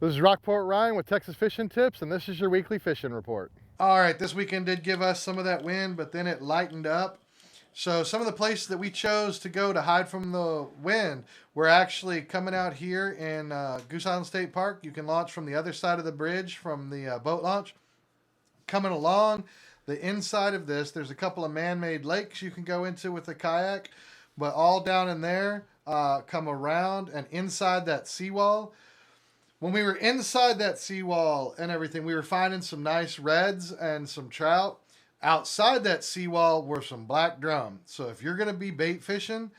This is Rockport Ryan with Texas Fishing Tips, and this is your weekly fishing report. All right, this weekend did give us some of that wind, but then it lightened up. So some of the places that we chose to go to hide from the wind were actually coming out here in Goose Island State Park. You can launch from the other side of the bridge from the boat launch. Coming along the inside of this, there's a couple of man-made lakes you can go into with a kayak, but all down in there, come around and inside that seawall. When we were inside that seawall and everything, we were finding some nice reds and some trout. Outside that seawall were some black drum. So if you're going to be bait fishing,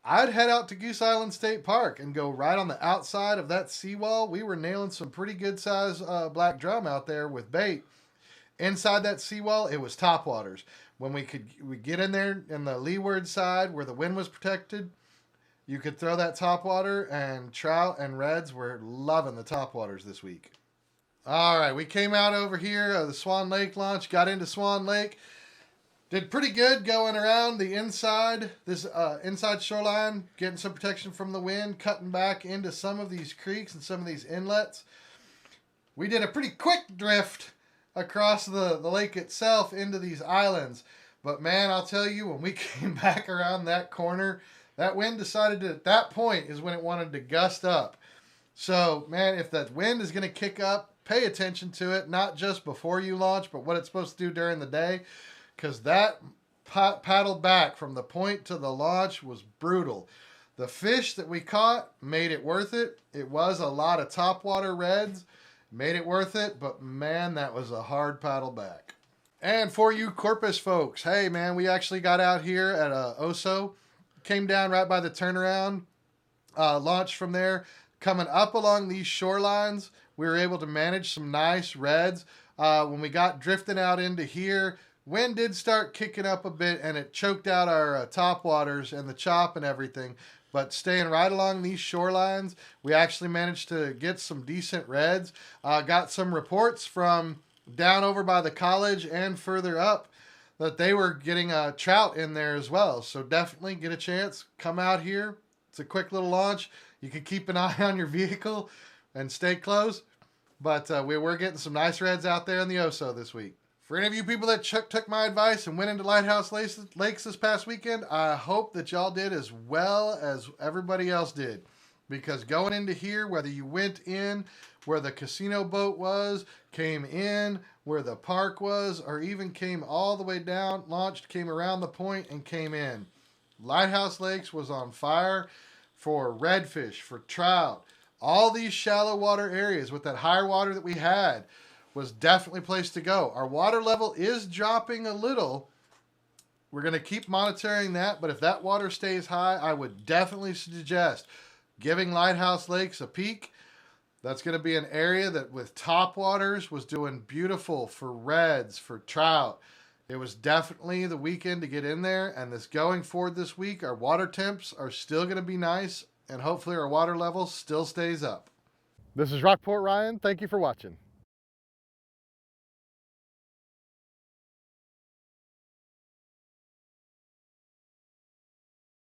I'd head out to Goose Island State Park and go right on the outside of that seawall. We were nailing some pretty good size black drum out there with bait. Inside that seawall, it was topwaters. When we get in there in the leeward side where the wind was protected, you could throw that topwater, and trout and reds were loving the topwaters this week. All right, we came out over here, the Swan Lake launch, got into Swan Lake. Did pretty good going around the inside, this inside shoreline, getting some protection from the wind, cutting back into some of these creeks and some of these inlets. We did a pretty quick drift across the lake itself into these islands. But man, I'll tell you, when we came back around that corner, that wind decided to, at that point is when it wanted to gust up. So, man, if that wind is going to kick up, pay attention to it, not just before you launch, but what it's supposed to do during the day, because that paddle back from the point to the launch was brutal. The fish that we caught made it worth it. It was a lot of topwater reds, made it worth it, but man, that was a hard paddle back. And for you Corpus folks, hey man, we actually got out here at Oso. Came down right by the turnaround, launched from there. Coming up along these shorelines, we were able to manage some nice reds. When we got drifting out into here, wind did start kicking up a bit, and it choked out our topwaters and the chop and everything. But staying right along these shorelines, we actually managed to get some decent reds. Got some reports from down over by the college and further up that they were getting a trout in there as well. So definitely get a chance. Come out here. It's a quick little launch. You can keep an eye on your vehicle and stay close. But we were getting some nice reds out there in the Oso this week. For any of you people that took my advice and went into Lighthouse Lakes this past weekend, I hope that y'all did as well as everybody else did. Because going into here, whether you went in where the casino boat was, came in where the park was, or even came all the way down, launched, came around the point, and came in, Lighthouse Lakes was on fire for redfish, for trout. All these shallow water areas with that higher water that we had was definitely a place to go. Our water level is dropping a little. We're going to keep monitoring that, but if that water stays high, I would definitely suggest giving Lighthouse Lakes a peek. That's going to be an area that with top waters was doing beautiful for reds, for trout. It was definitely the weekend to get in there, and this going forward this week, our water temps are still going to be nice, and hopefully our water level still stays up. This is Rockport Ryan. Thank you for watching.